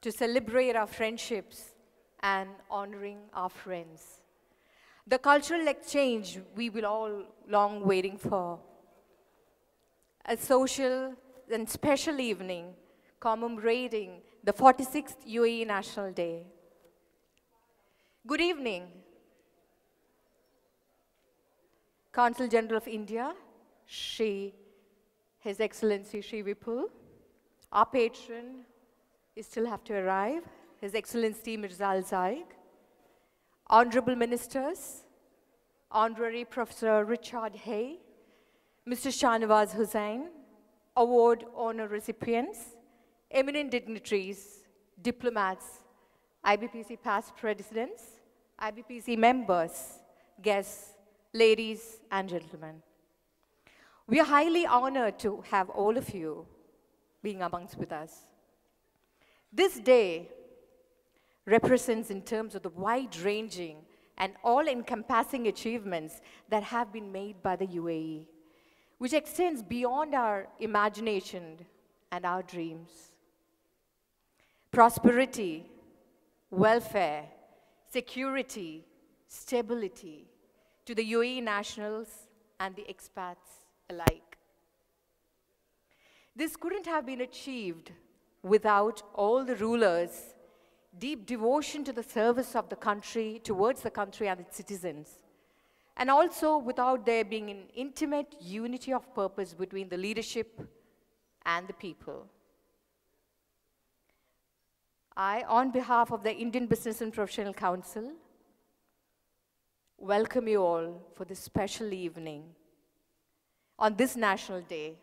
to celebrate our friendships and honoring our friends. The cultural exchange we will all long waiting for. A social and special evening commemorating the 46th UAE National Day. Good evening, Consul General of India, His Excellency Shri Vipul. Our patron, you still have to arrive, His Excellency Mirza Al Zaig. Honorable Ministers, Honorary Professor Richard Hay, Mr. Shahnawaz Hussain, award honor recipients, eminent dignitaries, diplomats, IBPC past presidents, IBPC members, guests, ladies and gentlemen. We are highly honored to have all of you being amongst with us. This day represents in terms of the wide-ranging and all-encompassing achievements that have been made by the UAE, which extends beyond our imagination and our dreams. Prosperity, welfare, security, stability to the UAE nationals and the expats alike. This couldn't have been achieved without all the rulers' deep devotion to the service of the country, towards the country and its citizens, and also without there being an intimate unity of purpose between the leadership and the people. I, on behalf of the Indian Business and Professional Council, welcome you all for this special evening on this National Day.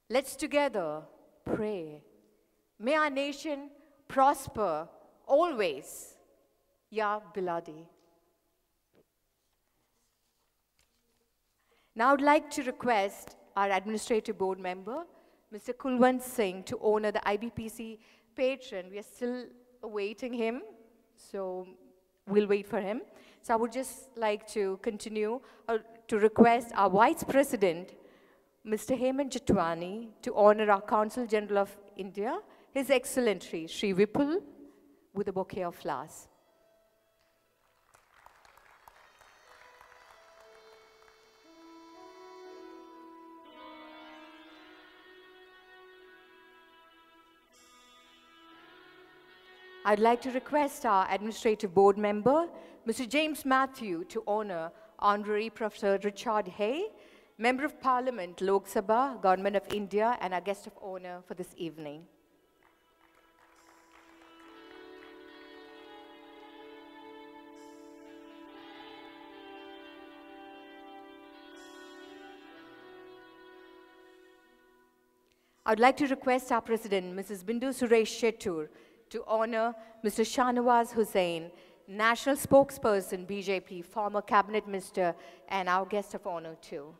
Let's together pray. May our nation prosper always. Ya Biladi. Now I'd like to request our Administrative Board member, Mr. Kulwant Singh, to honor the IBPC patron. We are still awaiting him, so we'll wait for him. So I would just like to continue to request our Vice President, Mr. Hemant Jatwani, to honor our Consul General of India, His Excellency Shri Vipul, with a bouquet of flowers. I'd like to request our Administrative Board member, Mr. James Matthew, to honor Honorary Professor Richard Hay, Member of Parliament, Lok Sabha, Government of India, and our guest of honor for this evening. I'd like to request our President, Mrs. Bindu Suresh Shettur, to honor Mr. Shahnawaz Hussain, National Spokesperson, BJP, former Cabinet Minister, and our guest of honor too.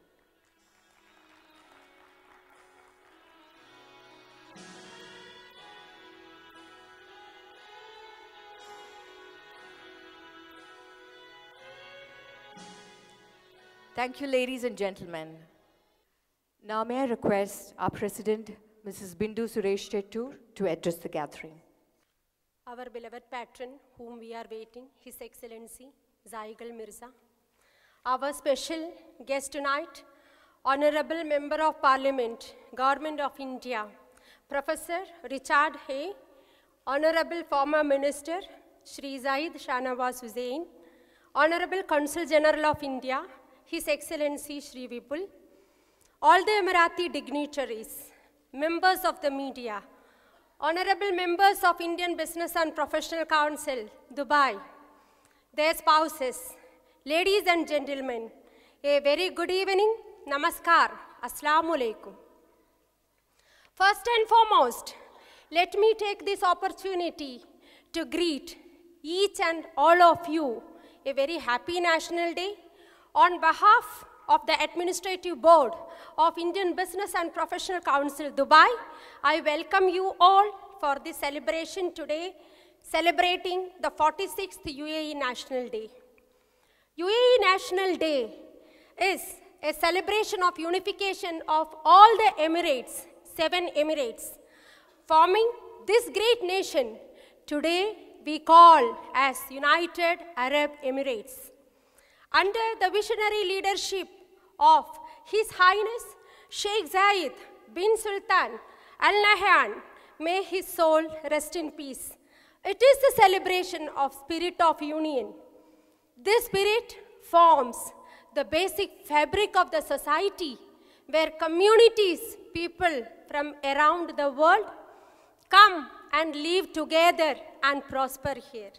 Thank you, ladies and gentlemen. Now may I request our President, Mrs. Bindu Suresh Shettur, to address the gathering. Our beloved patron, whom we are waiting, His Excellency Zaigal Mirza. Our special guest tonight, Honorable Member of Parliament, Government of India, Professor Richard Hay, Honorable Former Minister, Shri Zaid Shahnawaz Hussain, Honorable Consul General of India, His Excellency Shri Vipul, all the Emirati dignitaries, members of the media, honorable members of Indian Business and Professional Council, Dubai, their spouses, ladies and gentlemen, a very good evening, namaskar, assalamu alaikum. First and foremost, let me take this opportunity to greet each and all of you a very happy National Day. On behalf of the Administrative Board of Indian Business and Professional Council, Dubai, I welcome you all for this celebration today, celebrating the 46th UAE National Day. UAE National Day is a celebration of unification of all the Emirates, 7 Emirates, forming this great nation today we call as United Arab Emirates. Under the visionary leadership of His Highness Sheikh Zayed bin Sultan Al Nahyan, may his soul rest in peace. It is the celebration of spirit of union. This spirit forms the basic fabric of the society where communities, people from around the world come and live together and prosper here.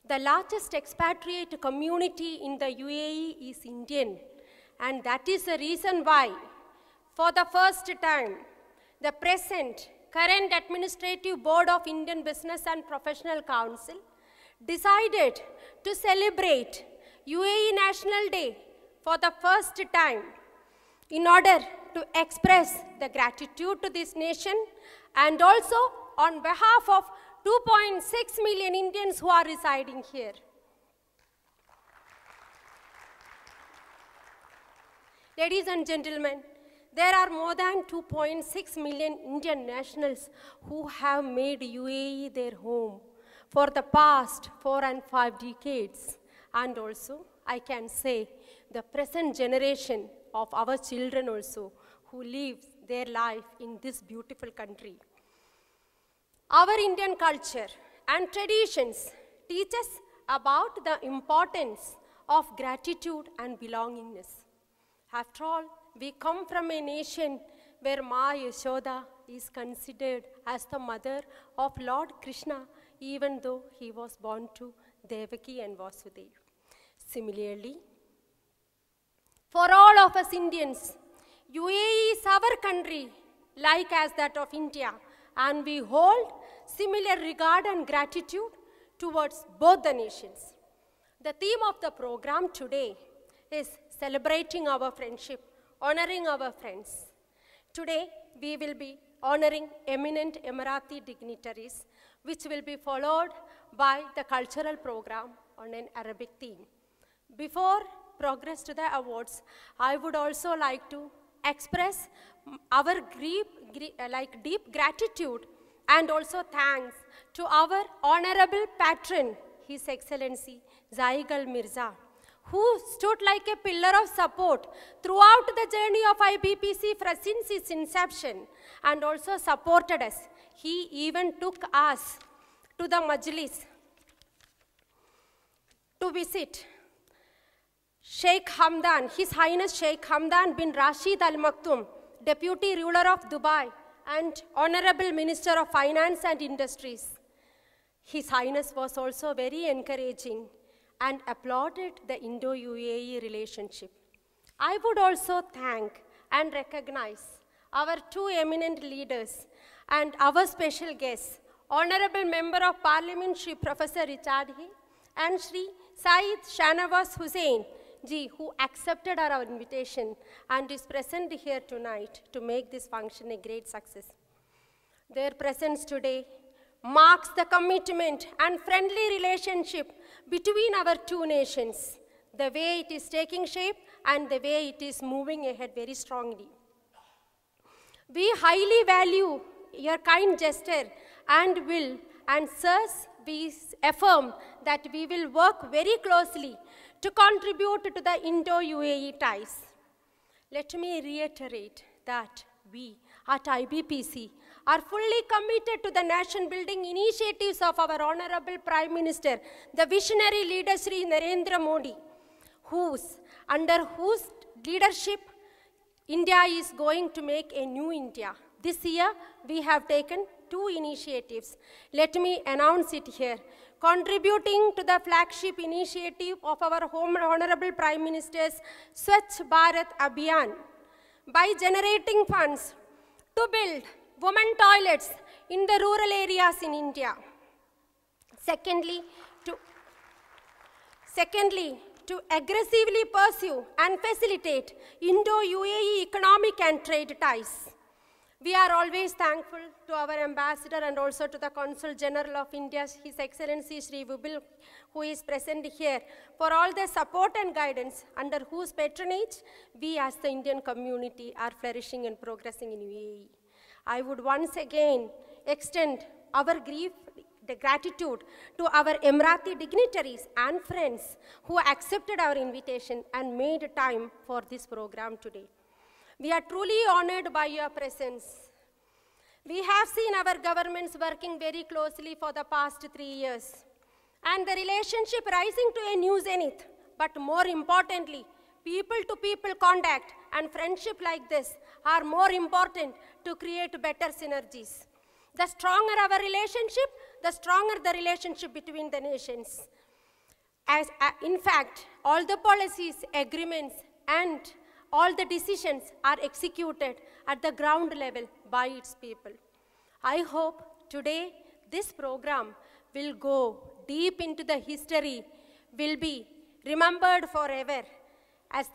The largest expatriate community in the UAE is Indian, and that is the reason why, for the first time, the current Administrative Board of Indian Business and Professional Council decided to celebrate UAE National Day for the first time in order to express the gratitude to this nation and also on behalf of 2.6 million Indians who are residing here. Ladies and gentlemen, there are more than 2.6 million Indian nationals who have made UAE their home for the past 4 and 5 decades. And also, I can say, the present generation of our children also who live their life in this beautiful country. Our Indian culture and traditions teach us about the importance of gratitude and belongingness. After all, we come from a nation where Ma Yashoda is considered as the mother of Lord Krishna, even though he was born to Devaki and Vasudeva. Similarly, for all of us Indians, UAE is our country, like as that of India, and we hold similar regard and gratitude towards both the nations. The theme of the program today is celebrating our friendship, honoring our friends. Today, we will be honoring eminent Emirati dignitaries, which will be followed by the cultural program on an Arabic theme. Before progress to the awards, I would also like to express our deep gratitude and also thanks to our honorable patron, His Excellency Zaigal Mirza, who stood like a pillar of support throughout the journey of IBPC since its inception and also supported us. He even took us to the Majlis to visit Sheikh Hamdan, His Highness Sheikh Hamdan bin Rashid Al Maktoum, Deputy Ruler of Dubai and Honorable Minister of Finance and Industries. His Highness was also very encouraging and applauded the Indo-UAE relationship. I would also thank and recognize our two eminent leaders and our special guests, Honorable Member of Parliament Shri Professor Richard Hay and Shri Saeed Shanawaz Hussain Ji, who accepted our invitation and is present here tonight to make this function a great success. Their presence today marks the commitment and friendly relationship between our two nations, the way it is taking shape and the way it is moving ahead very strongly. We highly value your kind gesture and will, and thus we affirm that we will work very closely to contribute to the Indo-UAE ties. Let me reiterate that we at IBPC are fully committed to the nation-building initiatives of our Honorable Prime Minister, the visionary leader Shri Narendra Modi, under whose leadership India is going to make a new India. This year, we have taken 2 initiatives. Let me announce it here. Contributing to the flagship initiative of our Honorable Prime Minister's Swachh Bharat Abhiyan by generating funds to build women toilets in the rural areas in India. Secondly, to aggressively pursue and facilitate Indo-UAE economic and trade ties. We are always thankful to our ambassador and also to the Consul General of India, His Excellency Shri Wubil, who is present here, for all the support and guidance under whose patronage we as the Indian community are flourishing and progressing in UAE. I would once again extend our the gratitude to our Emirati dignitaries and friends who accepted our invitation and made time for this program today. We are truly honored by your presence. We have seen our governments working very closely for the past 3 years, and the relationship rising to a new zenith. But more importantly, people-to-people contact and friendship like this are more important to create better synergies. The stronger our relationship, the stronger the relationship between the nations. In fact, all the policies, agreements, and all the decisions are executed at the ground level by its people. I hope today this program will go deep into the history, will be remembered forever as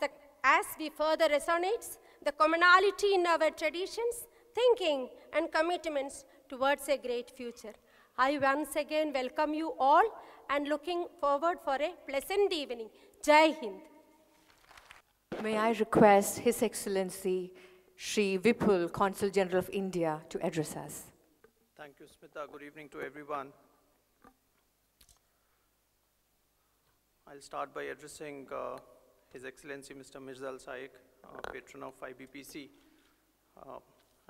we further resonates the commonality in our traditions, thinking, and commitments towards a great future. I once again welcome you all and looking forward for a pleasant evening. Jai Hind. May I request His Excellency Shri Vipul, Consul General of India, to address us. Thank you, Smita. Good evening to everyone. I'll start by addressing His Excellency Mr. Mirza Al Saiq, patron of IBPC.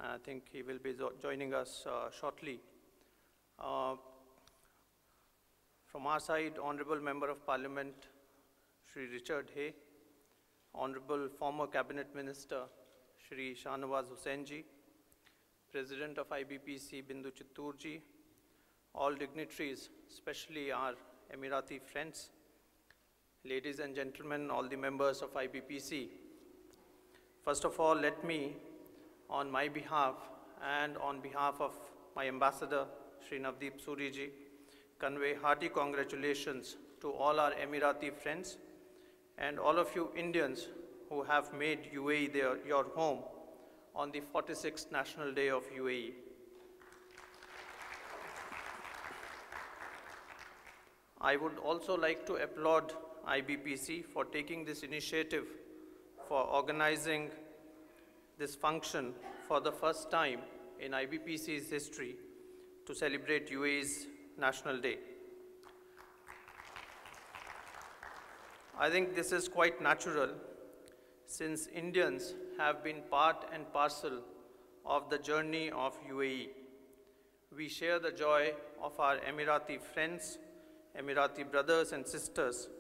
I think he will be joining us shortly. From our side, Honorable Member of Parliament, Shri Richard Hay, Honorable former Cabinet Minister, Shri Shahnawaz Hussain ji, President of IBPC, Bindu Chittoor ji, all dignitaries, especially our Emirati friends, ladies and gentlemen, all the members of IBPC. First of all, let me, on my behalf and on behalf of my ambassador, Shri Navdeep Suri ji, convey hearty congratulations to all our Emirati friends and all of you Indians who have made UAE your home on the 46th National Day of UAE. I would also like to applaud IBPC for taking this initiative for organizing this function for the first time in IBPC's history to celebrate UAE's National Day. I think this is quite natural since Indians have been part and parcel of the journey of UAE. We share the joy of our Emirati friends, Emirati brothers and sisters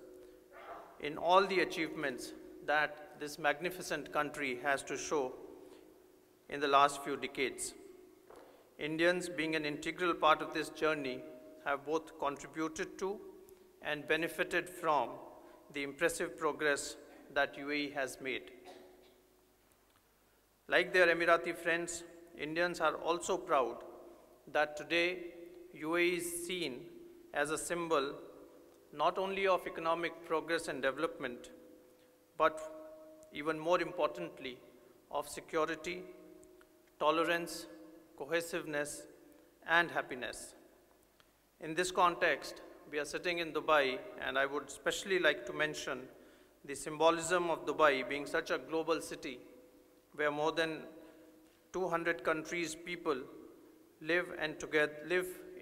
in all the achievements that this magnificent country has to show in the last few decades. Indians, being an integral part of this journey, have both contributed to and benefited from the impressive progress that UAE has made. Like their Emirati friends, Indians are also proud that today UAE is seen as a symbol not only of economic progress and development, but even more importantly, of security, tolerance, cohesiveness, and happiness. In this context, we are sitting in Dubai, and I would especially like to mention the symbolism of Dubai being such a global city where more than 200 countries' people live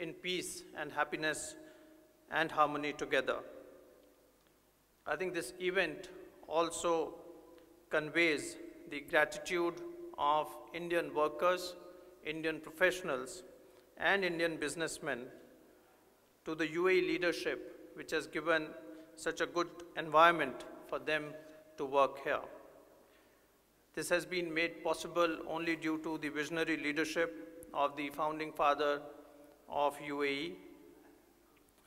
in peace and happiness and harmony together. I think this event also conveys the gratitude of Indian workers, Indian professionals, and Indian businessmen to the UAE leadership, which has given such a good environment for them to work here. This has been made possible only due to the visionary leadership of the founding father of UAE,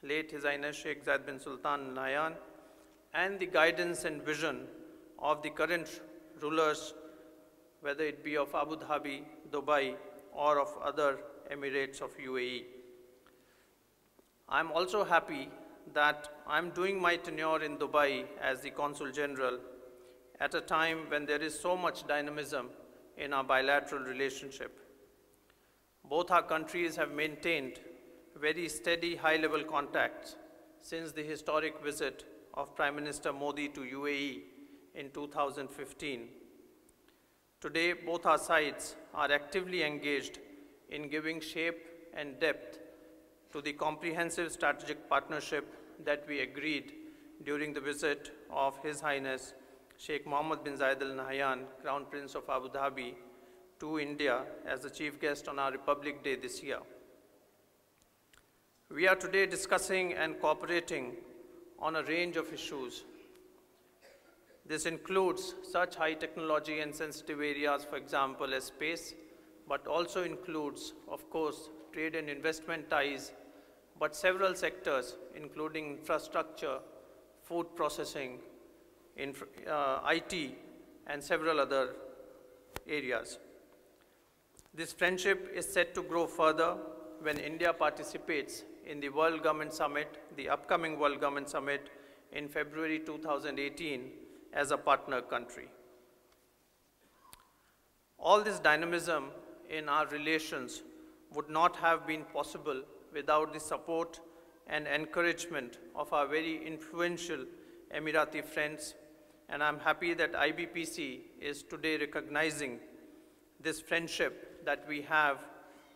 late His Highness Sheikh Zayed bin Sultan Al Nahyan, and the guidance and vision of the current rulers, whether it be of Abu Dhabi, Dubai, or of other Emirates of UAE. I'm also happy that I'm doing my tenure in Dubai as the Consul General at a time when there is so much dynamism in our bilateral relationship. Both our countries have maintained very steady high-level contacts since the historic visit of Prime Minister Modi to UAE in 2015. Today, both our sides are actively engaged in giving shape and depth to the comprehensive strategic partnership that we agreed during the visit of His Highness Sheikh Mohammed bin Zayed Al Nahyan, Crown Prince of Abu Dhabi, to India as the chief guest on our Republic Day this year. We are today discussing and cooperating on a range of issues. This includes such high technology and sensitive areas, for example, as space, but also includes, of course, trade and investment ties, but several sectors, including infrastructure, food processing, IT, and several other areas. This friendship is set to grow further when India participates in the World Government Summit, the upcoming World Government Summit in February 2018 as a partner country. All this dynamism in our relations would not have been possible without the support and encouragement of our very influential Emirati friends, and I'm happy that IBPC is today recognizing this friendship that we have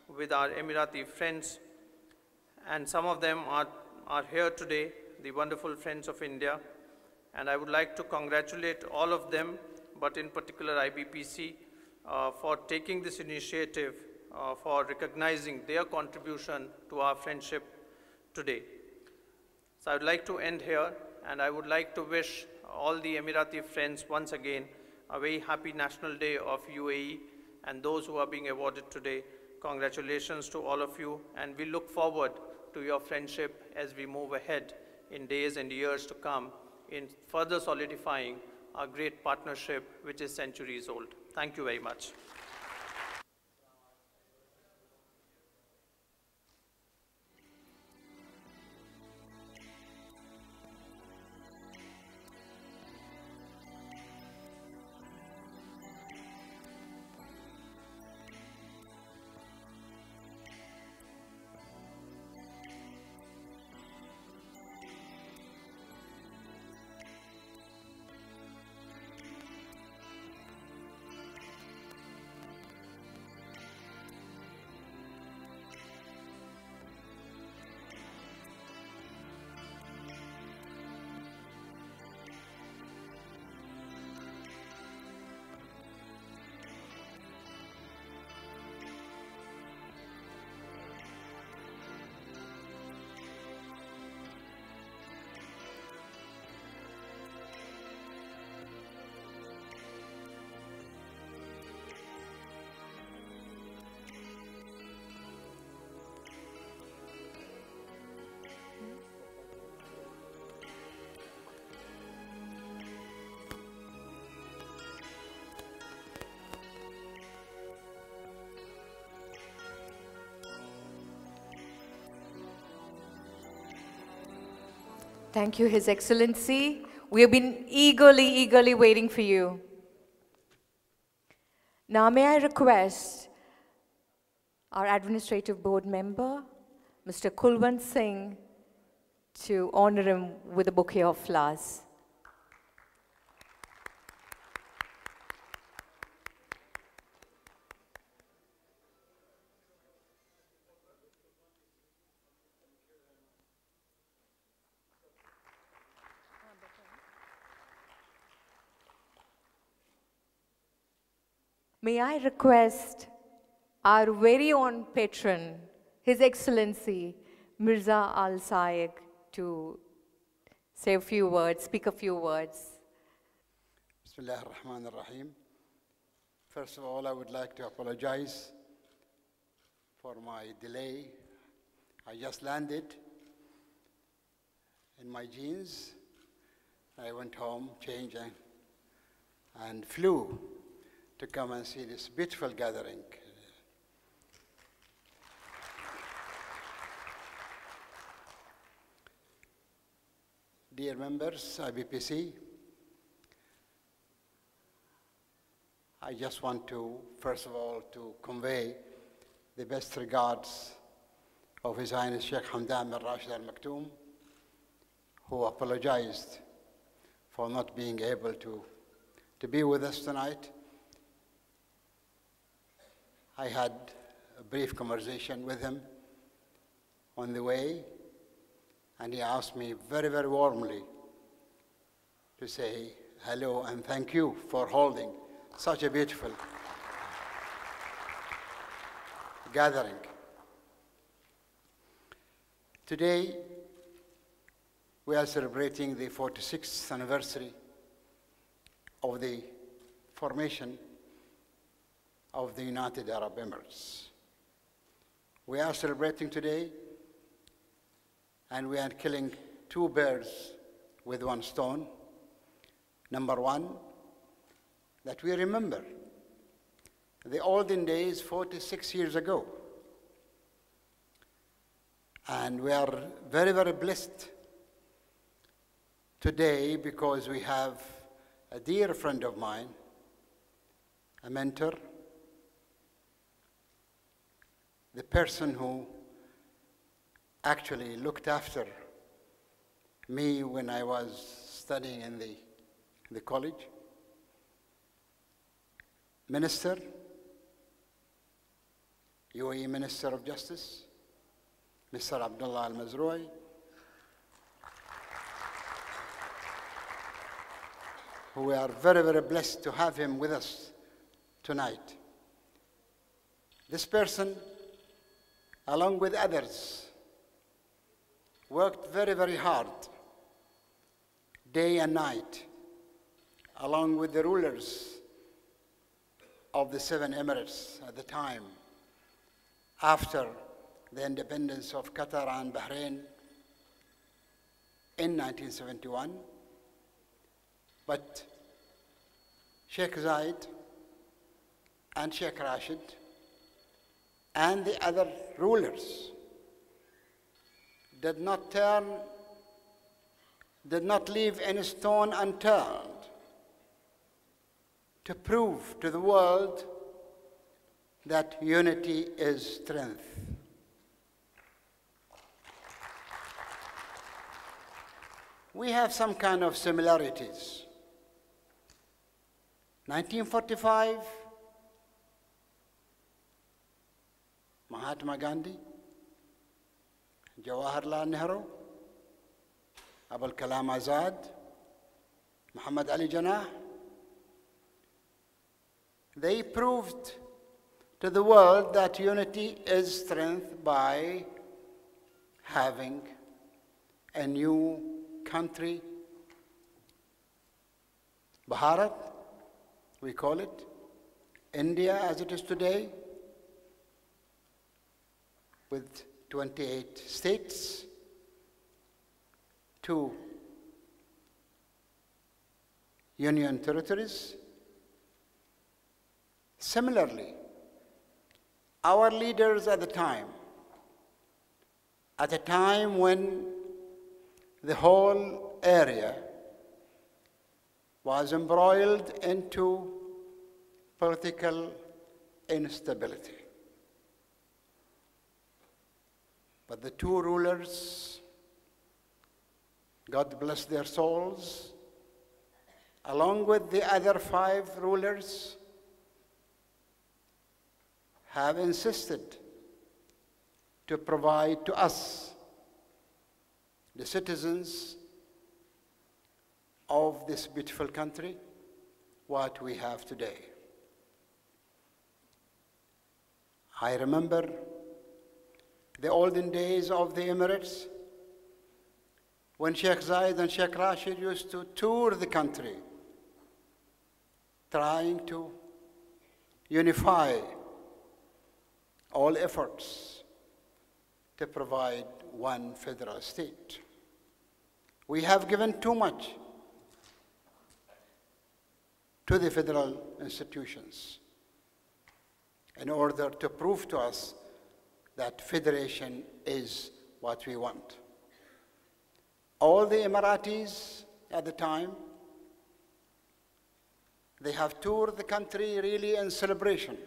with our Emirati friends, and some of them are here today, the wonderful friends of India, and I would like to congratulate all of them, but in particular IBPC, for taking this initiative, for recognizing their contribution to our friendship today. So I would like to end here, and I would like to wish all the Emirati friends once again a very happy National Day of UAE, and those who are being awarded today, congratulations to all of you, and we look forward to your friendship as we move ahead in days and years to come in further solidifying our great partnership, which is centuries old. Thank you very much. Thank you, His Excellency. We have been eagerly waiting for you. Now may I request our Administrative Board member, Mr. Kulwant Singh, to honor him with a bouquet of flowers. May I request our very own patron, His Excellency Mirza Al Saeed, to say a few words, speak a few words. Bismillah ar-Rahman ar-Rahim. First of all, I would like to apologize for my delay. I just landed in my jeans. I went home, changed, and flew to come and see this beautiful gathering. Dear members, IBPC, I just want to, first of all, to convey the best regards of His Highness Sheikh Hamdan bin Rashid Al Maktoum, who apologized for not being able to be with us tonight. I had a brief conversation with him on the way, and he asked me very, very warmly to say hello and thank you for holding such a beautiful gathering. Today, we are celebrating the 46th anniversary of the formation of the United Arab Emirates. We are celebrating today, and we are killing two birds with one stone. Number one, that we remember the olden days 46 years ago. And we are very, very blessed today because we have a dear friend of mine, a mentor, the person who actually looked after me when I was studying in the college, Minister, UAE Minister of Justice, Mr. Abdullah Al-Mazroui, who we are very, very blessed to have him with us tonight. This person, along with others, worked very, very hard, day and night, along with the rulers of the 7 Emirates at the time, after the independence of Qatar and Bahrain in 1971. But Sheikh Zayed and Sheikh Rashid and the other rulers did not leave any stone unturned to prove to the world that unity is strength. We have some kind of similarities. 1945, Mahatma Gandhi, Jawaharlal Nehru, Abul Kalam Azad, Muhammad Ali Jinnah, they proved to the world that unity is strength by having a new country, Bharat, we call it, India as it is today, with 28 states, 2 union territories. Similarly, our leaders at the time when the whole area was embroiled into political instability. But the 2 rulers, God bless their souls, along with the other 5 rulers, have insisted to provide to us, the citizens of this beautiful country, what we have today. I remember the olden days of the Emirates when Sheikh Zayed and Sheikh Rashid used to tour the country, trying to unify all efforts to provide one federal state. We have given too much to the federal institutions in order to prove to us that federation is what we want. All the Emiratis at the time, they have toured the country really in celebration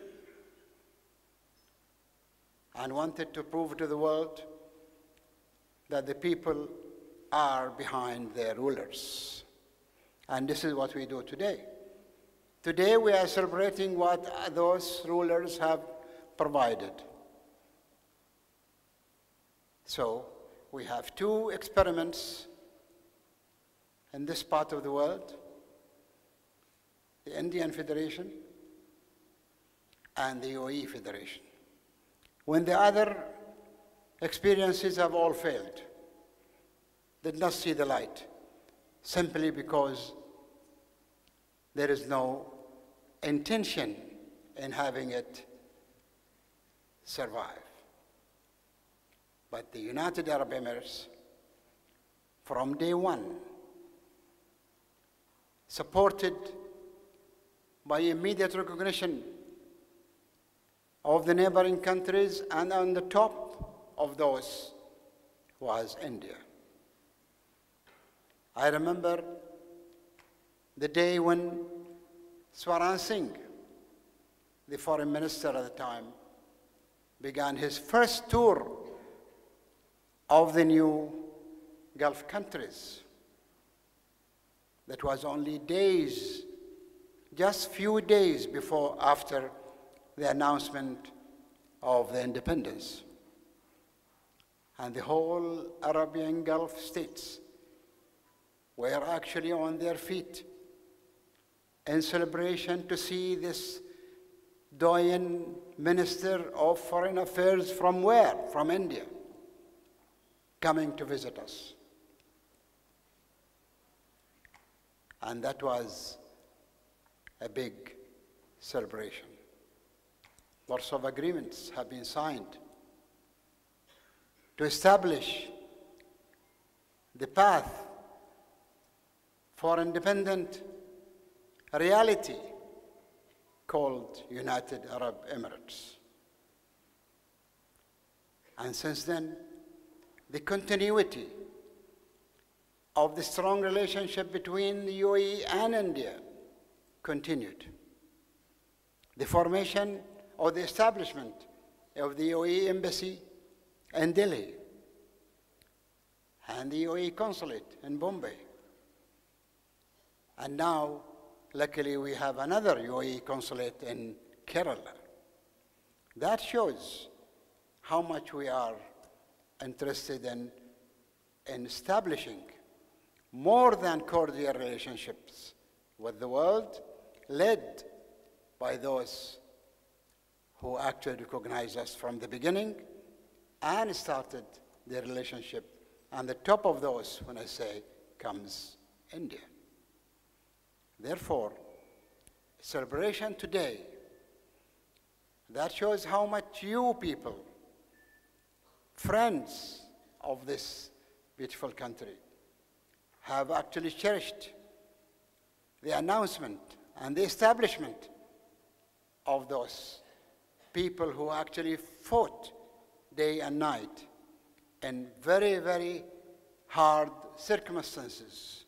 and wanted to prove to the world that the people are behind their rulers. And this is what we do today. Today we are celebrating what those rulers have provided. So we have two experiments in this part of the world, the Indian Federation and the UAE Federation. When the other experiences have all failed, did not see the light, simply because there is no intention in having it survive. But the United Arab Emirates, from day one, supported by immediate recognition of the neighboring countries, and on the top of those was India. I remember the day when Swaran Singh, the foreign minister at the time, began his first tour of the new Gulf countries. That was only days, just few days after the announcement of the independence. And the whole Arabian Gulf states were actually on their feet in celebration to see this doyen minister of foreign affairs from where? From India, coming to visit us. And that was a big celebration. Lots of agreements have been signed to establish the path for independent reality called United Arab Emirates. And since then, the continuity of the strong relationship between the UAE and India continued. The formation or the establishment of the UAE embassy in Delhi and the UAE consulate in Bombay. And now, luckily, we have another UAE consulate in Kerala. That shows how much we are interested in establishing more than cordial relationships with the world, led by those who actually recognized us from the beginning and started the relationship. And the top of those, when I say, comes India. Therefore, celebration today, that shows how much you people, friends of this beautiful country, have actually cherished the announcement and the establishment of those people who actually fought day and night in very, very hard circumstances.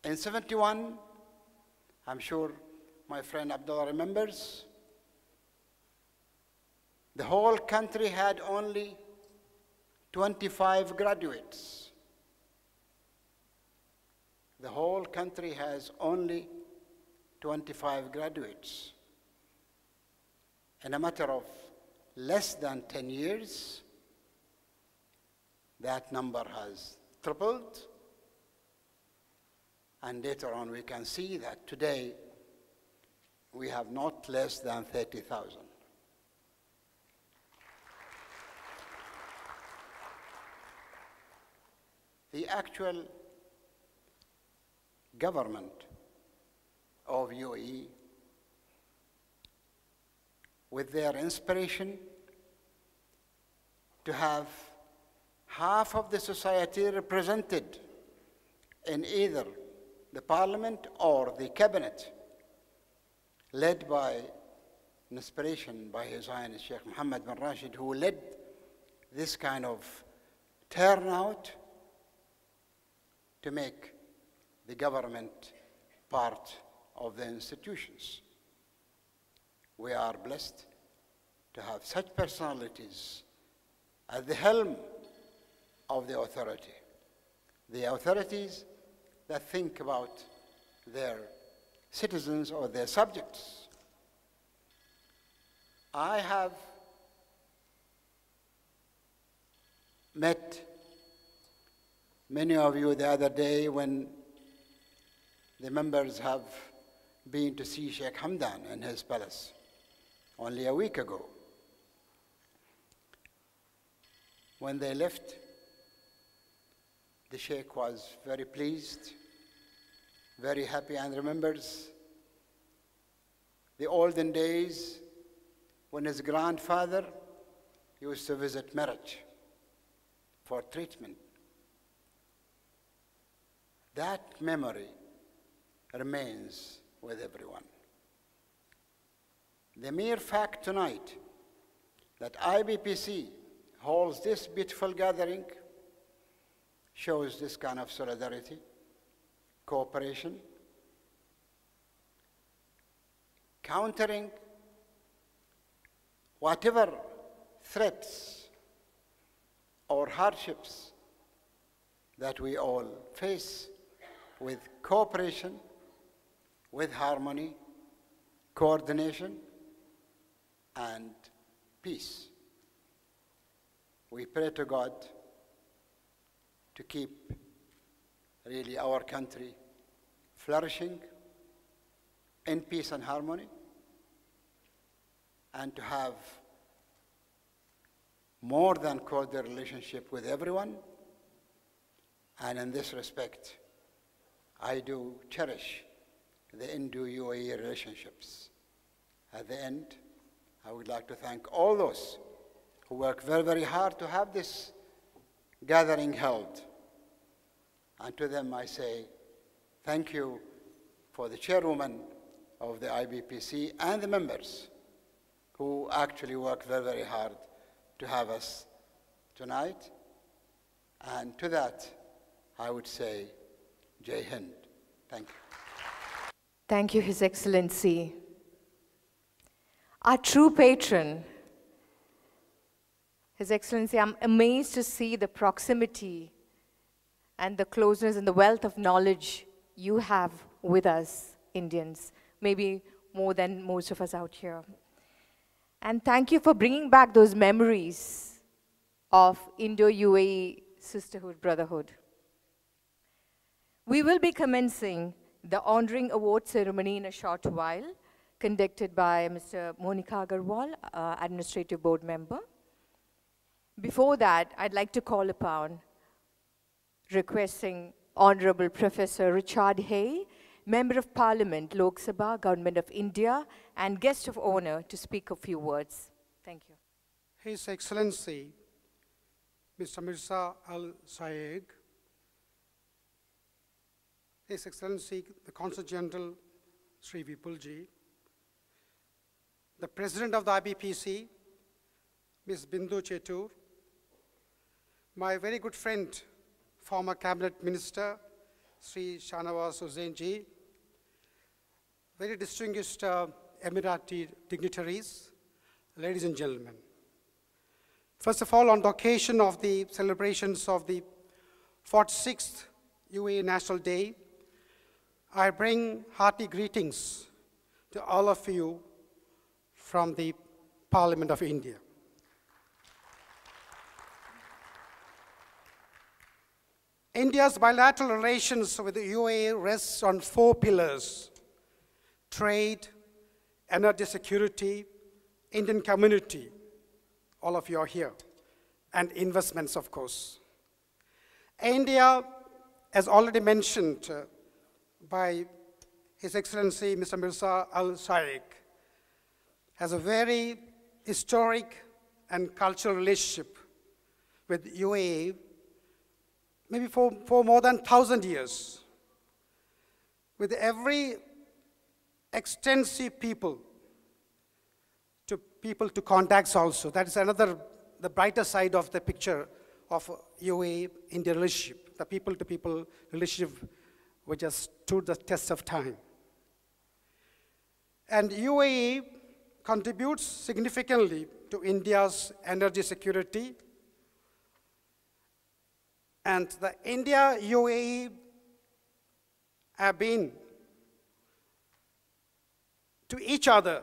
In 71, I'm sure my friend Abdullah remembers, the whole country had only 25 graduates. The whole country has only 25 graduates. In a matter of less than 10 years, that number has tripled. And later on, we can see that today we have not less than 30,000. The actual government of UAE, with their inspiration to have half of the society represented in either the parliament or the cabinet, led by inspiration by His Highness Sheikh Mohammed bin Rashid, who led this kind of turnout to make the government part of the institutions. We are blessed to have such personalities at the helm of the authority. The authorities that think about their citizens or their subjects. I have met many of you the other day when the members have been to see Sheikh Hamdan in his palace only a week ago. When they left, the Sheikh was very pleased, very happy, and remembers the olden days when his grandfather used to visit Maraj for treatment. That memory remains with everyone. The mere fact tonight that IBPC holds this beautiful gathering shows this kind of solidarity, cooperation, countering whatever threats or hardships that we all face with cooperation, with harmony, coordination, and peace. We pray to God to keep really our country flourishing in peace and harmony, and to have more than cordial relationship with everyone. And in this respect, I do cherish the Indo-UAE relationships. At the end, I would like to thank all those who work very, very hard to have this gathering held. And to them I say, thank you for the chairwoman of the IBPC and the members who actually work very, very hard to have us tonight. And to that, I would say, Jai Hind. Thank you. Thank you, His Excellency. Our true patron, His Excellency, I'm amazed to see the proximity and the closeness and the wealth of knowledge you have with us, Indians, maybe more than most of us out here. And thank you for bringing back those memories of Indo-UAE sisterhood, brotherhood. We will be commencing the honoring award ceremony in a short while, conducted by Mr. Monica Agarwal, Administrative Board Member. Before that, I'd like to call upon requesting Honorable Professor Richard Hay, Member of Parliament, Lok Sabha, Government of India, and guest of honor to speak a few words. Thank you. His Excellency, Mr. Mirza Al Saeed, His Excellency, the Consul General, Sri Vipulji, the President of the IBPC, Ms. Bindu Chetur, my very good friend, former Cabinet Minister, Sri Shahnawaz Hussain ji, very distinguished Emirati dignitaries, ladies and gentlemen. First of all, on the occasion of the celebrations of the 46th UAE National Day, I bring hearty greetings to all of you from the Parliament of India. India's bilateral relations with the UAE rests on 4 pillars: trade, energy security, Indian community, all of you are here, and investments, of course. India, as already mentioned by His Excellency Mr. Mirza Al Saeed, has a very historic and cultural relationship with UAE, maybe for more than 1,000 years, with every extensive people to contacts also. That is another, the brighter side of the picture of UAE-India relationship, the people-to-people relationship which has stood the test of time. And UAE contributes significantly to India's energy security, and the India-UAE have been to each other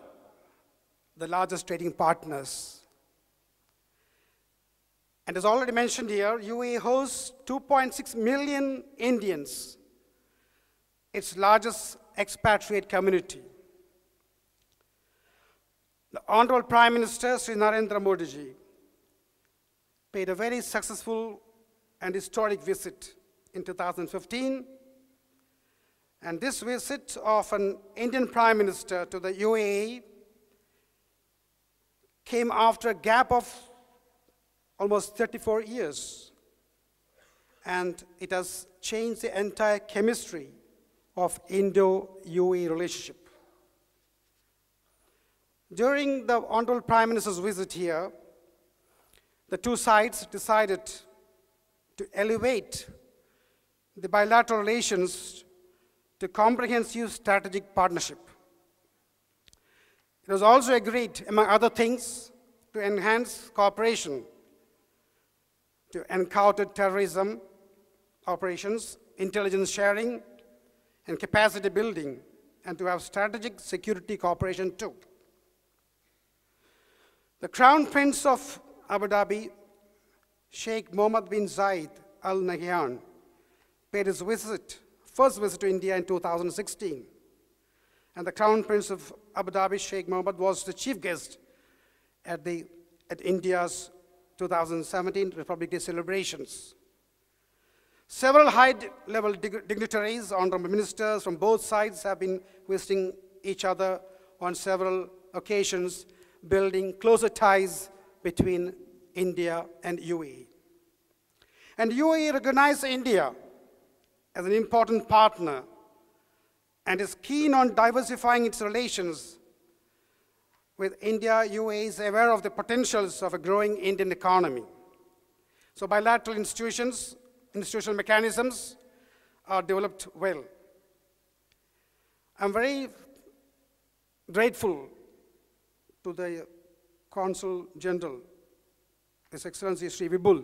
the largest trading partners. And as already mentioned here, UAE hosts 2.6 million Indians, its largest expatriate community. The Honorable Prime Minister, Sri Narendra Modi ji, paid a very successful and historic visit in 2015. And this visit of an Indian Prime Minister to the UAE came after a gap of almost 34 years. And it has changed the entire chemistry of Indo-UAE relationship. During the Honorable Prime Minister's visit here, the two sides decided to elevate the bilateral relations to comprehensive strategic partnership. It was also agreed, among other things, to enhance cooperation to encounter terrorism operations, intelligence sharing, and capacity building, and to have strategic security cooperation too. The Crown Prince of Abu Dhabi, Sheikh Mohammed bin Zayed Al Nahyan, paid his first visit to India in 2016. And the Crown Prince of Abu Dhabi, Sheikh Mohammed, was the chief guest at India's 2017 Republic Day celebrations. Several high-level dignitaries, honorable ministers from both sides have been visiting each other on several occasions, building closer ties between India and UAE. And UAE recognized India as an important partner and is keen on diversifying its relations with India. UAE is aware of the potentials of a growing Indian economy. So bilateral institutional mechanisms are developed well. I'm very grateful to the Consul General, His Excellency Sri Vibul,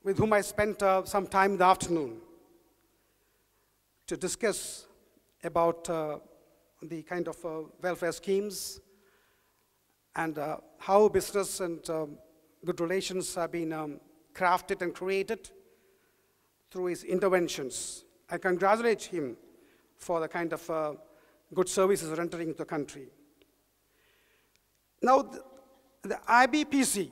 with whom I spent some time in the afternoon to discuss about the kind of welfare schemes and how business and good relations have been crafted and created through his interventions. I congratulate him for the kind of good services rendering to the country. Now, the IBPC,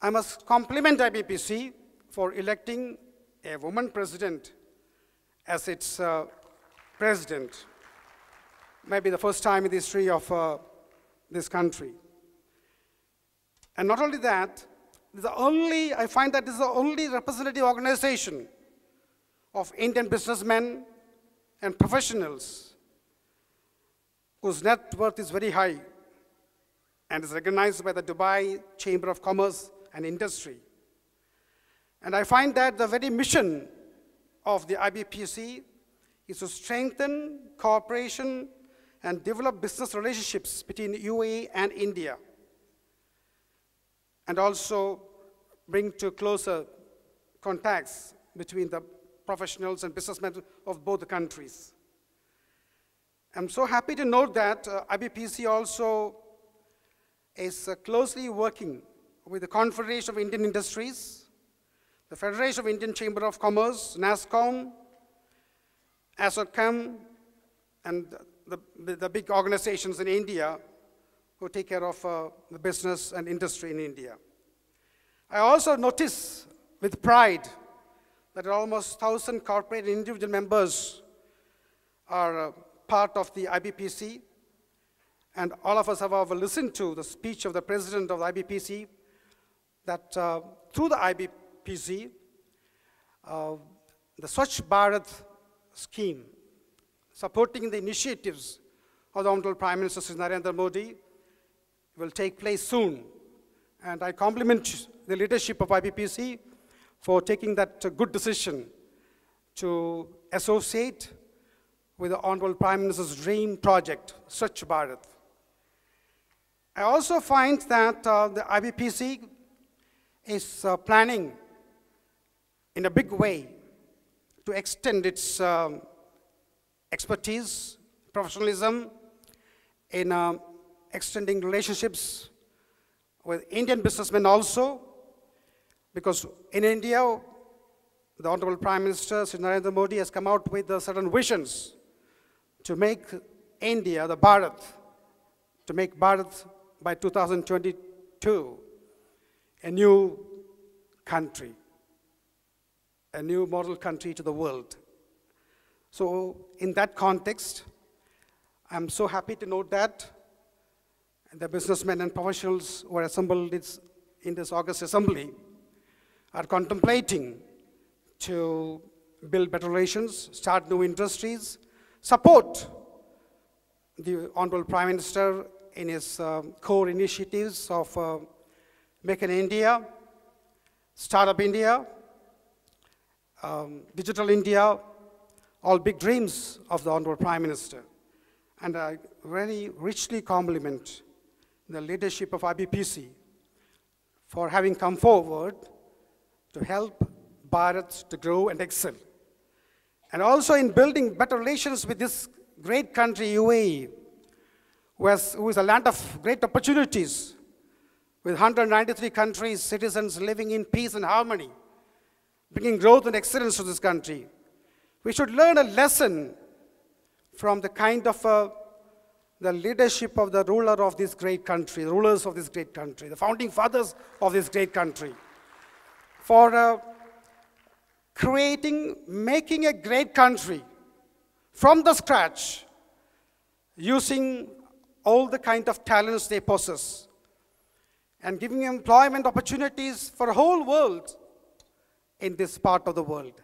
I must compliment IBPC for electing a woman president as its president. Maybe the first time in the history of this country. And not only that, I find that this is the only representative organization of Indian businessmen and professionals whose net worth is very high and is recognized by the Dubai Chamber of Commerce and Industry. And I find that the very mission of the IBPC is to strengthen cooperation and develop business relationships between UAE and India, and also bring to closer contacts between the professionals and businessmen of both the countries. I'm so happy to note that IBPC also is closely working with the Confederation of Indian Industries, the Federation of Indian Chamber of Commerce, NASSCOM, ASSOCHAM, and the big organizations in India who take care of the business and industry in India. I also notice with pride that almost 1,000 corporate and individual members are part of the IBPC, and all of us have listened to the speech of the president of the IBPC, that through the IBPC, the Swachh Bharat scheme, supporting the initiatives of the Honorable Prime Minister Sri Narendra Modi, will take place soon. And I compliment the leadership of IBPC for taking that good decision to associate with the Honorable Prime Minister's dream project, Swachh Bharat. I also find that the IBPC is planning in a big way to extend its expertise, professionalism in extending relationships with Indian businessmen also, because in India, the Honorable Prime Minister, Sri Narendra Modi, has come out with certain visions to make India, the Bharat, to make Bharat by 2022 a new country, a new model country to the world. So in that context, I'm so happy to note that the businessmen and professionals who are assembled in this August Assembly are contemplating to build better relations, start new industries, support the Honorable Prime Minister in his core initiatives of Make in India, Startup India, Digital India, all big dreams of the Honorable Prime Minister. And I very richly compliment the leadership of IBPC for having come forward to help Bharat to grow and excel. And also in building better relations with this great country, UAE, who is a land of great opportunities, with 193 countries, citizens living in peace and harmony, bringing growth and excellence to this country. We should learn a lesson from the kind of the leadership of the ruler of this great country, the rulers of this great country, the founding fathers of this great country, for making a great country from the scratch, using all the kind of talents they possess, and giving employment opportunities for the whole world in this part of the world.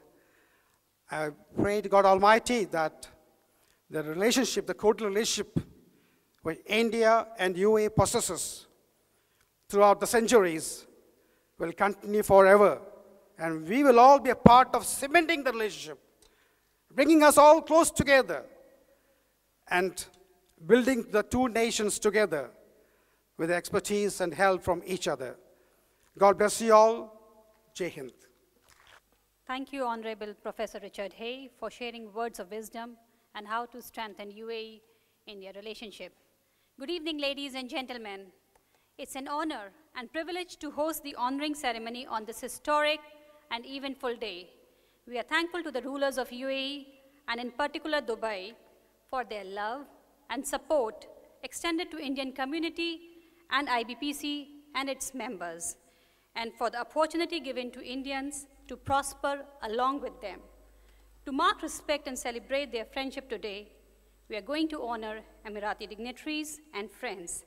I pray to God Almighty that the relationship, the cordial relationship which India and UAE possesses throughout the centuries will continue forever. And we will all be a part of cementing the relationship, bringing us all close together and building the two nations together with expertise and help from each other. God bless you all. Jai Hind. Thank you, Honorable Professor Richard Hay, for sharing words of wisdom and how to strengthen UAE-India relationship. Good evening, ladies and gentlemen. It's an honor and privilege to host the honoring ceremony on this historic and eventful day. We are thankful to the rulers of UAE, and in particular Dubai, for their love and support extended to Indian community and IBPC and its members, and for the opportunity given to Indians to prosper along with them. To mark respect and celebrate their friendship today, we are going to honor Emirati dignitaries and friends.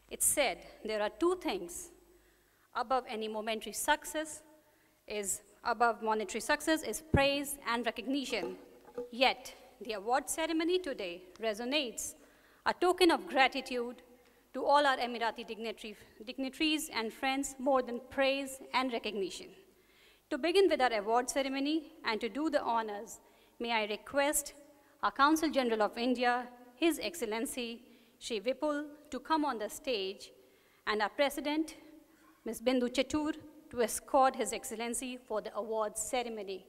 It's said there are two things above any momentary success above monetary success is praise and recognition. Yet, the award ceremony today resonates a token of gratitude to all our Emirati dignitaries and friends more than praise and recognition. To begin with our award ceremony and to do the honors, may I request our Consul General of India, His Excellency Shri Vipul, to come on the stage, and our President, Ms. Bindu Chetur, to escort His Excellency for the awards ceremony.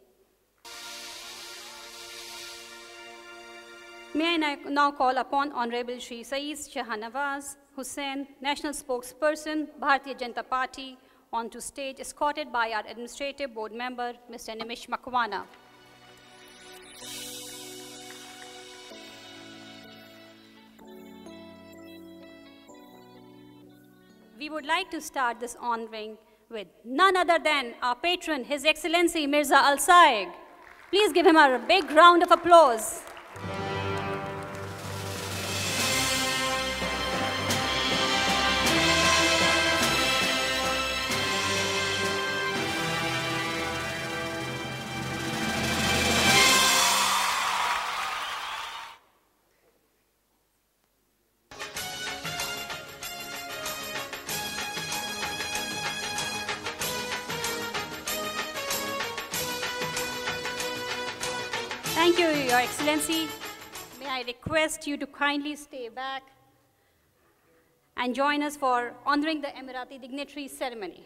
May I now call upon Honorable Shri Saeed Shahnawaz Hussain, National Spokesperson, Bharatiya Janata Party, onto stage, escorted by our Administrative Board Member, Mr. Nimish Makwana. We would like to start this honoring with none other than our patron, His Excellency Mirza Al Saeg. Please give him a big round of applause. Thank you, Your Excellency. May I request you to kindly stay back and join us for honoring the Emirati dignitary ceremony.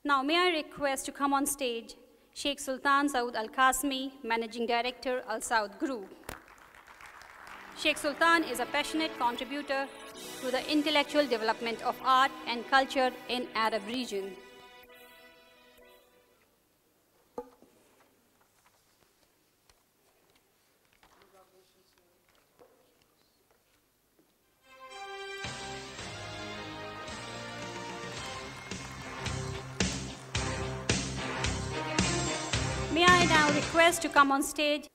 Now, may I request to come on stage Sheikh Sultan Saud Al Qasmi, Managing Director, Al Saud Group. Sheikh Sultan is a passionate contributor to the intellectual development of art and culture in Arab region. May I now request to come on stage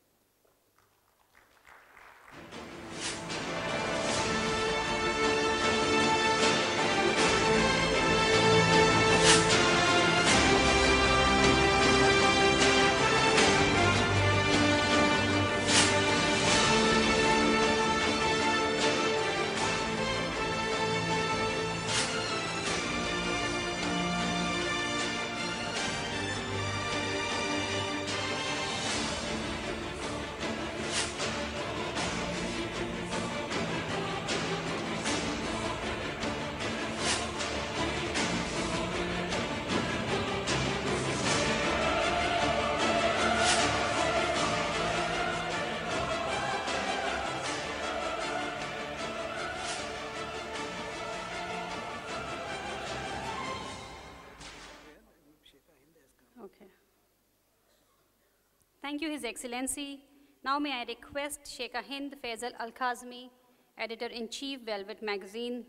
Thank you, His Excellency. Now may I request Sheikh Hind Faisal Al-Kazmi, Editor-in-Chief, Velvet Magazine,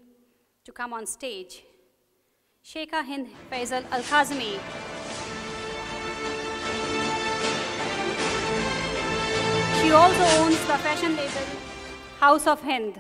to come on stage. Sheikh Hind Faisal Al-Kazmi. She also owns the fashion label House of Hind.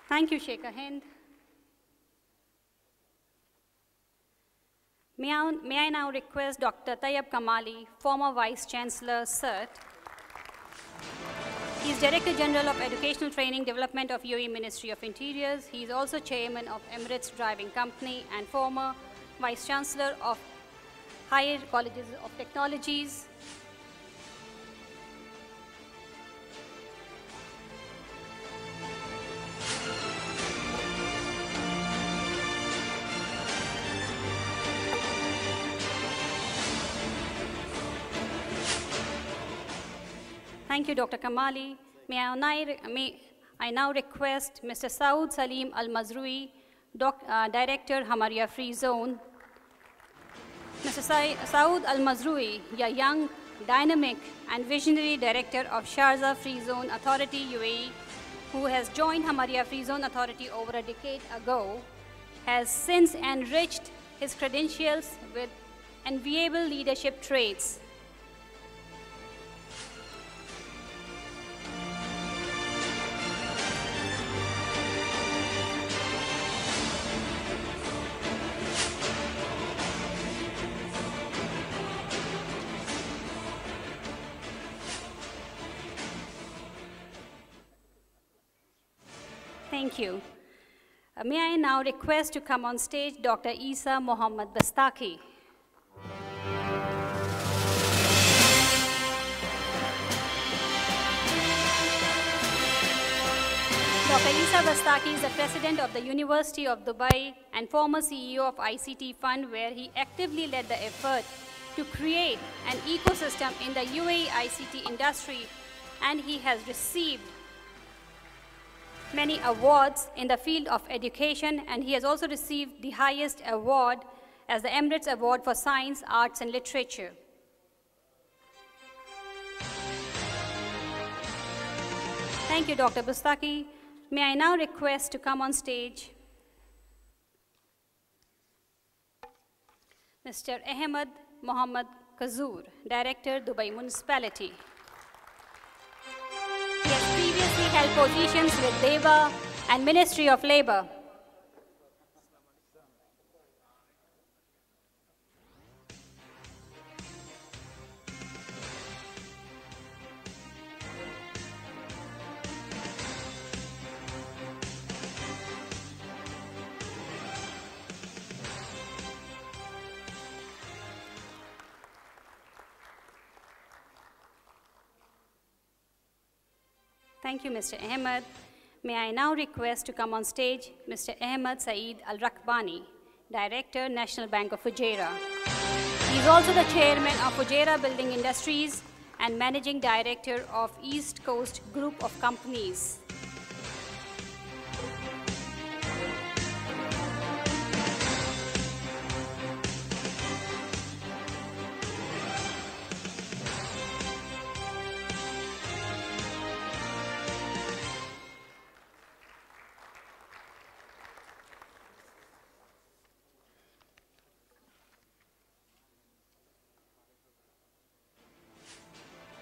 Thank you, Sheikh Hind. May I now request Dr. Tayyab Kamali, former Vice Chancellor, CERT. He is Director General of Educational Training Development of UAE Ministry of Interiors. He is also Chairman of Emirates Driving Company and former Vice Chancellor of Higher Colleges of Technologies. Thank you, Dr. Kamali. May I now request Mr. Saud Salim Al-Mazrui, Director, Hamaria Free Zone. Mr. Saud Al-Mazrui, a young, dynamic, and visionary Director of Sharjah Free Zone Authority, UAE, who has joined Hamaria Free Zone Authority over a decade ago, has since enriched his credentials with enviable leadership traits. Thank you. May I now request to come on stage Dr. Isa Mohammed Bastaki. Dr. Isa Bastaki is the president of the University of Dubai and former CEO of ICT Fund, where he actively led the effort to create an ecosystem in the UAE ICT industry, and he has received many awards in the field of education, and he has also received the highest award as the Emirates Award for Science, Arts and Literature. Thank you, Dr. Bastaki. May I now request to come on stage Mr. Ahmed Mohammed Kazoor, Director, Dubai Municipality. He has previously held positions with DEWA and Ministry of Labor. Thank you, Mr. Ahmed. May I now request to come on stage Mr. Ahmed Saeed Al-Rakbani, Director, National Bank of Fujairah. He is also the Chairman of Fujairah Building Industries and Managing Director of East Coast Group of Companies.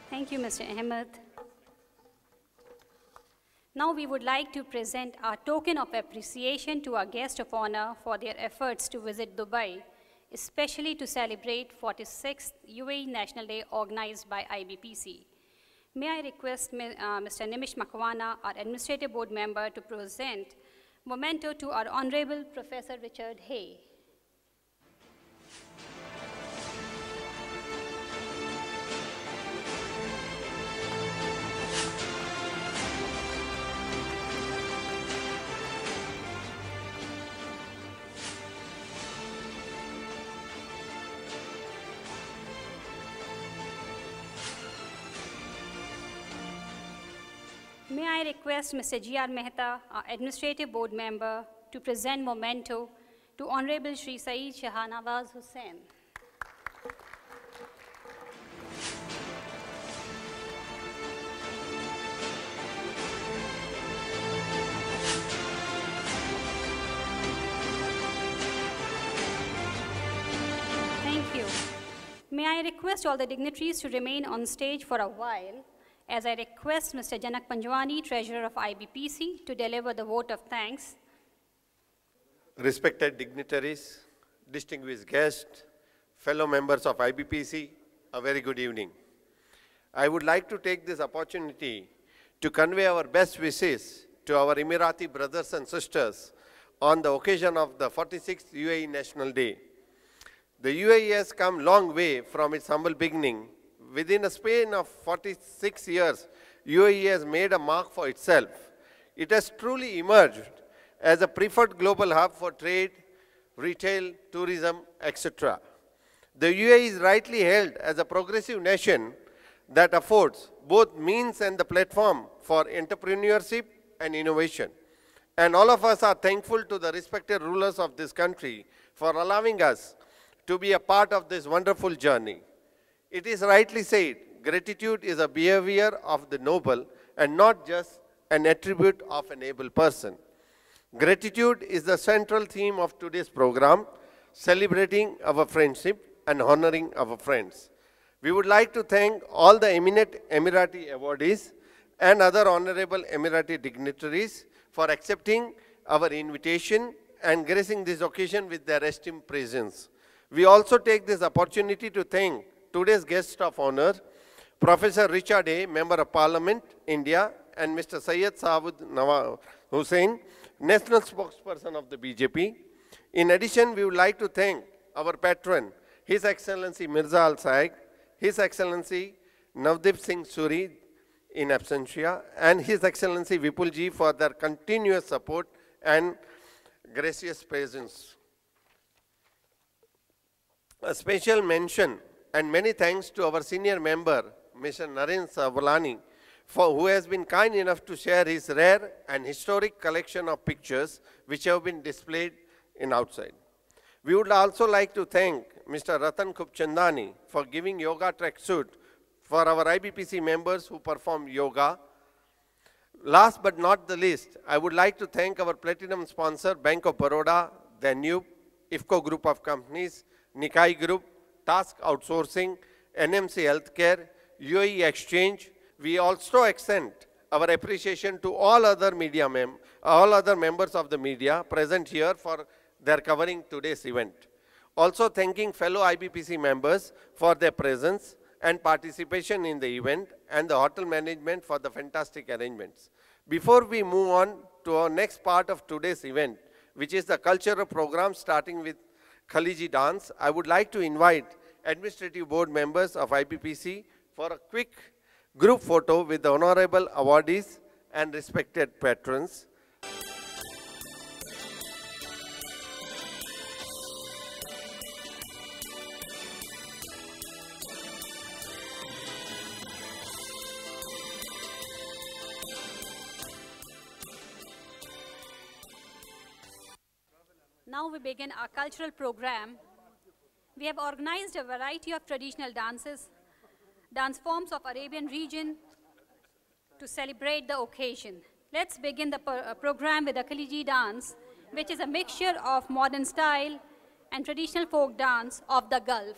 Thank you, Mr. Ahmed. Now we would like to present our token of appreciation to our guest of honor for their efforts to visit Dubai, especially to celebrate 46th UAE National Day organized by IBPC. May I request Mr. Nimish Makwana, our Administrative Board member, to present memento to our Honorable Professor Richard Hay. May I request Mr. G.R. Mehta, our Administrative Board member, to present memento to Honorable Shri Saeed Shahnawaz Hussain. Thank you. May I request all the dignitaries to remain on stage for a while, as I request Mr. Janak Panjwani, Treasurer of IBPC, to deliver the vote of thanks. Respected dignitaries, distinguished guests, fellow members of IBPC, a very good evening. I would like to take this opportunity to convey our best wishes to our Emirati brothers and sisters on the occasion of the 46th UAE National Day. The UAE has come a long way from its humble beginning. Within a span of 46 years, UAE has made a mark for itself. It has truly emerged as a preferred global hub for trade, retail, tourism, etc. The UAE is rightly held as a progressive nation that affords both means and the platform for entrepreneurship and innovation. And all of us are thankful to the respected rulers of this country for allowing us to be a part of this wonderful journey. It is rightly said, gratitude is a behavior of the noble and not just an attribute of an able person. Gratitude is the central theme of today's program, celebrating our friendship and honoring our friends. We would like to thank all the eminent Emirati awardees and other honorable Emirati dignitaries for accepting our invitation and gracing this occasion with their esteemed presence. We also take this opportunity to thank today's guest of honor, Professor Richard Hay, Member of Parliament, India, and Mr. Syed Saud Hussain, National Spokesperson of the BJP. In addition, we would like to thank our patron, His Excellency Mirza Al Saeg, His Excellency Navdeep Singh Suri in absentia, and His Excellency Vipulji for their continuous support and gracious presence. A special mention and many thanks to our senior member, Mr. Naren Savalani, who has been kind enough to share his rare and historic collection of pictures which have been displayed in outside. We would also like to thank Mr. Ratan Khubchandani for giving yoga tracksuit for our IBPC members who perform yoga. Last but not the least, I would like to thank our platinum sponsor, Bank of Baroda, Danube, IFCO Group of Companies, Nikai Group, Task Outsourcing, NMC Healthcare, UAE Exchange. We also extend our appreciation to all other members of the media present here for their covering today's event. Also thanking fellow IBPC members for their presence and participation in the event and the hotel management for the fantastic arrangements. Before we move on to our next part of today's event, which is the cultural program starting with Khaliji dance, I would like to invite Administrative Board members of IBPC for a quick group photo with the honorable awardees and respected patrons, now we begin our cultural program. We have organized a variety of traditional dances, dance forms of Arabian region to celebrate the occasion. Let's begin the program with the Khaliji dance, which is a mixture of modern style and traditional folk dance of the Gulf.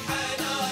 حنان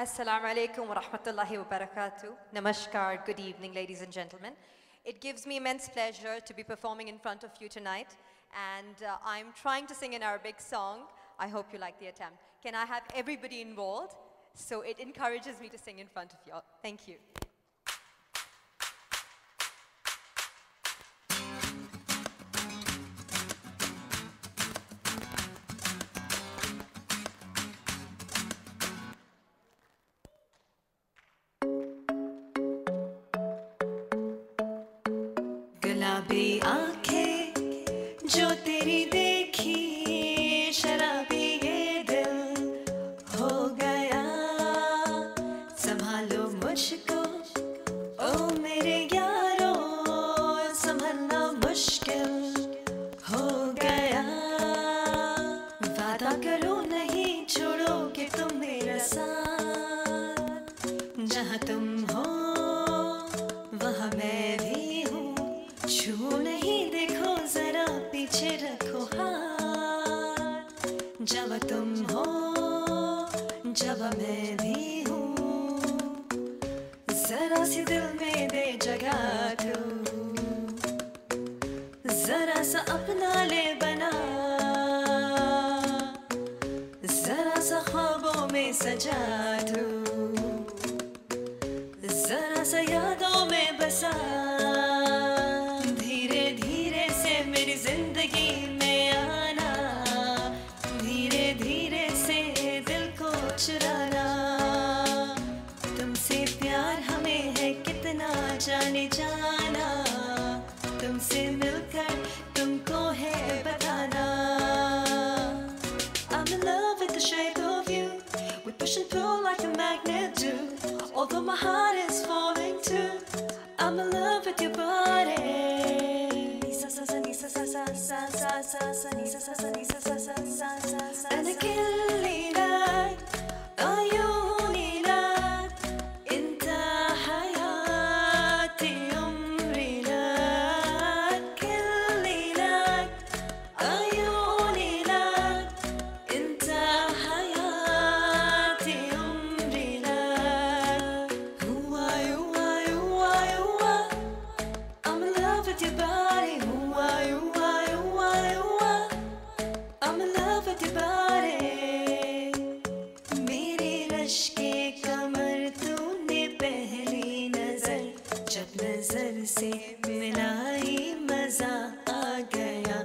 Assalamu alaikum wa rahmatullahi wa barakatuh. Namaskar, good evening, ladies and gentlemen. It gives me immense pleasure to be performing in front of you tonight. And I'm trying to sing an Arabic song. I hope you like the attempt. Can I have everybody involved? So it encourages me to sing in front of you all. Thank you. गुलाबी आंखें जो तेरी देखी शराबी ये दिल हो गया संभालो मुझको ओ मेरे यारो संभलना मुश्किल हो गया वादा करो नहीं छोड़ोगे तुम मेरा साथ जहाँ तुम हो वहाँ मैं भी हूँ छू नहीं देखो जरा पीछे रखो हाथ जब तुम हो जब मैं भी हूँ जरा सी दिल में दे जगह तू जरा सा अपना ले बना जरा सा ख्वाबों में सजा तू जरा सा यादों में बसा जिंदगी में आना धीरे धीरे से दिल को चुराना तुमसे प्यार हमें है कितना जाने जाना तुमसे मिलकर तुमको है बताना I'm in love with the shape of you we push and pull like a magnet do although my heart is falling too I'm in love with your body أنا كل ليلة عيوني لك أنت حياتي عمري لك كل ليلة عيوني لك أنت حياتي عمري لك I'm in love with your body I'm in love with your body मेरे rush के कमर तूने पहली नजर जब नजर से मिलाई मजा आ गया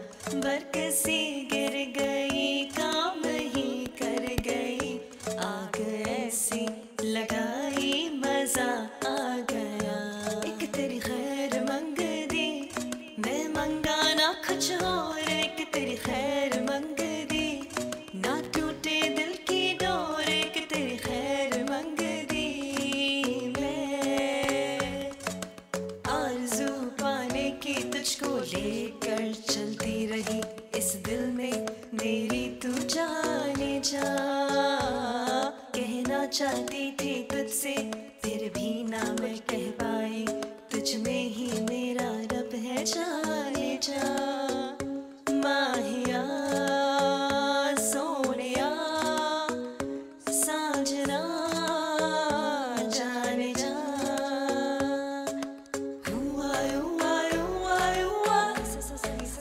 बरकसी गिर गई काम ही कर गई आग ऐसी लगाई मजा आ गया एक तेरी खैर मंग दी मैं मंगा ना कुछ और एक तेरी खैर मंग दी ना टूटे दिल की डोर एक तेरी खैर मंग दी मैं आरज़ू पाने की तुझको लेकर चलती रही इस दिल में मेरी तू जाने जा कहना चाहती थी तुझसे फिर भी ना मैं कह पाई तुझ में ही मेरा रब है जाने जा माहिया सोनिया साजना जाने जा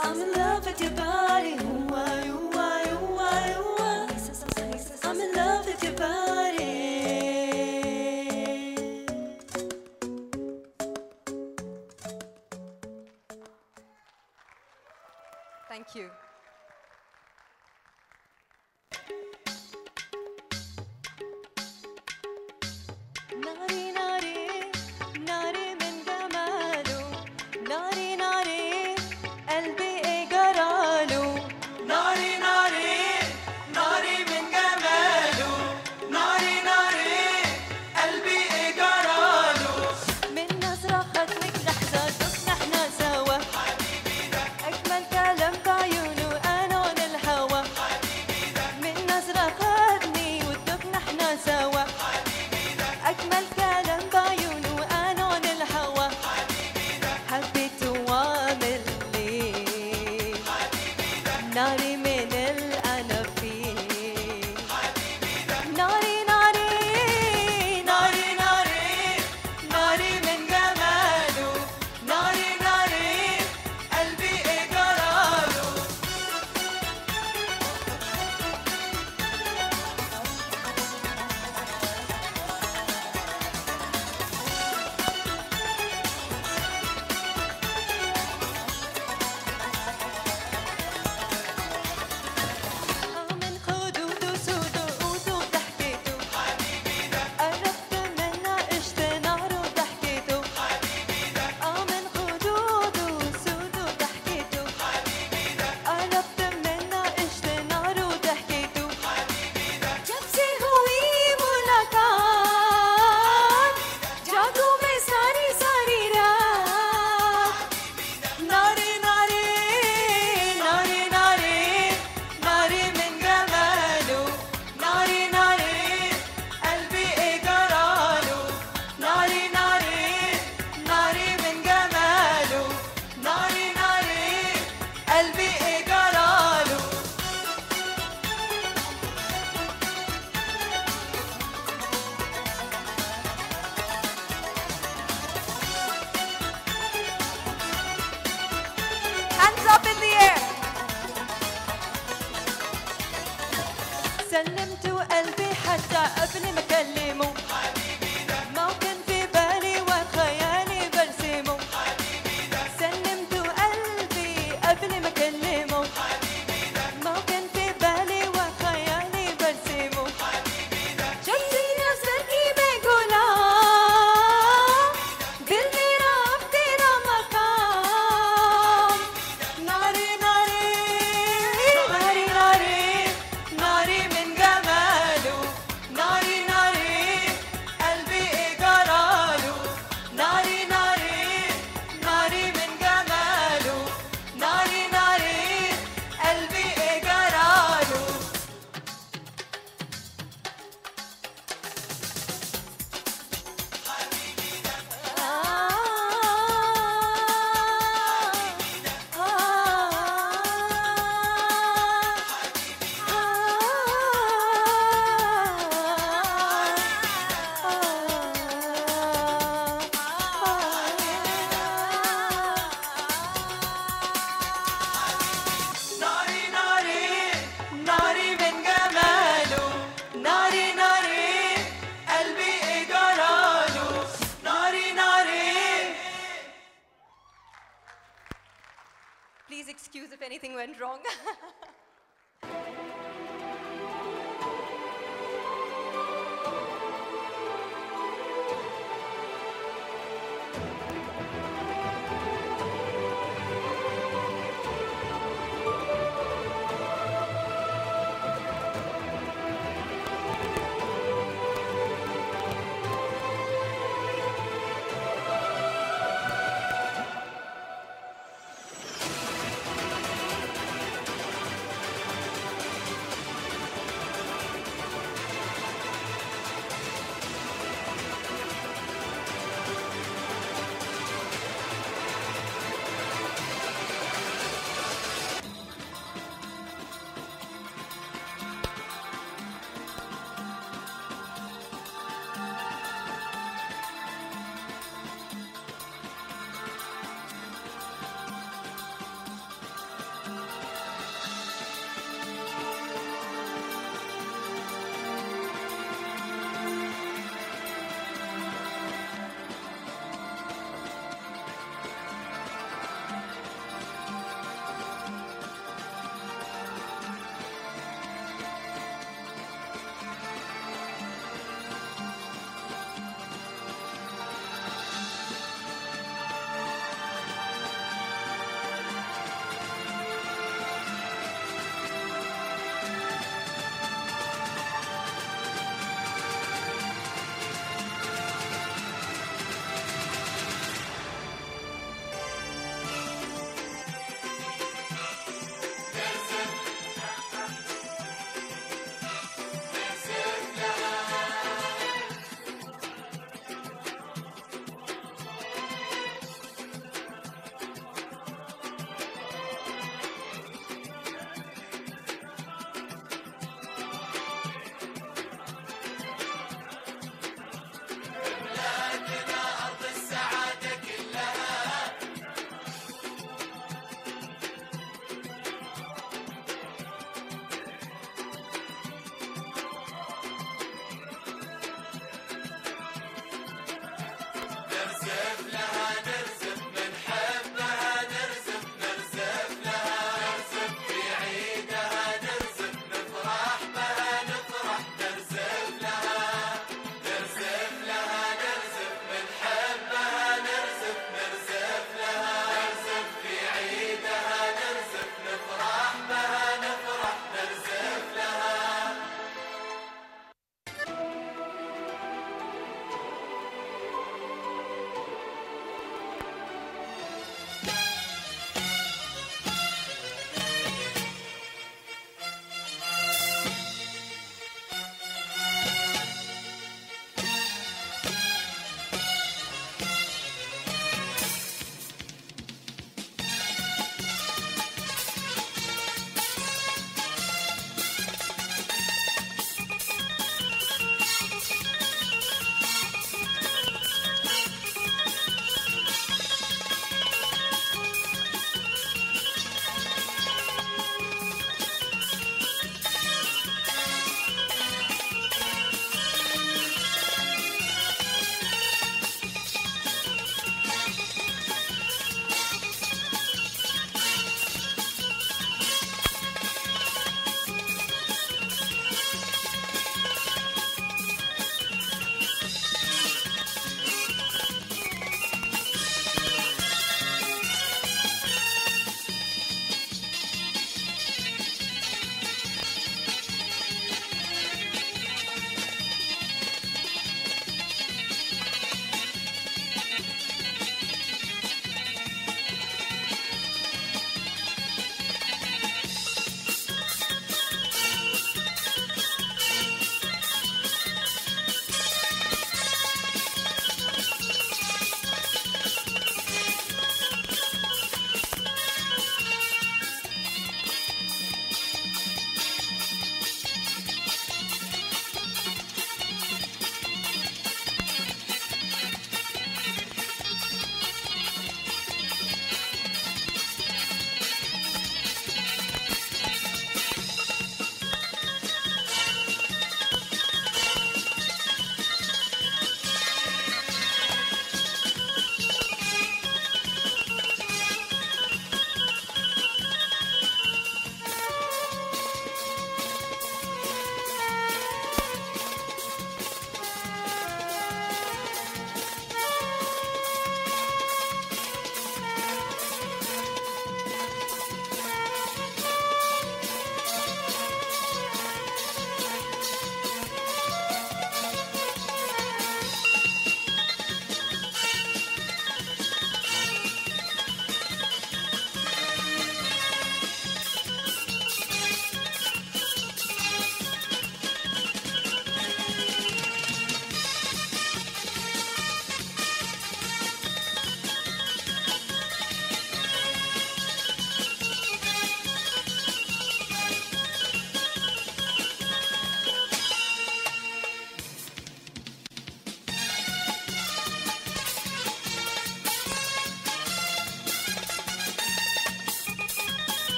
I'm in love with your body I'm in love with your body سلمت قلبي حتى قبل ما اكلمه، ما كان في بالي وخيالي برسمه، سلمت قلبي قبل ما اكلمه، ما كان في بالي وخيالي برسمه، شفتي نفسك بقولها بالميراب ترى مقام، ناري ناري ناري ناري ناري من جماله، ناري ناري قلبي إيه جراله، ناري ناري ناري من جماله، ناري ناري قلبي إيه جراله. ناري ناري ناري من جماله، ناري ناري قلبي إيه جراله، ناري ناري. Please excuse if anything went wrong.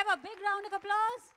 have a big round of applause?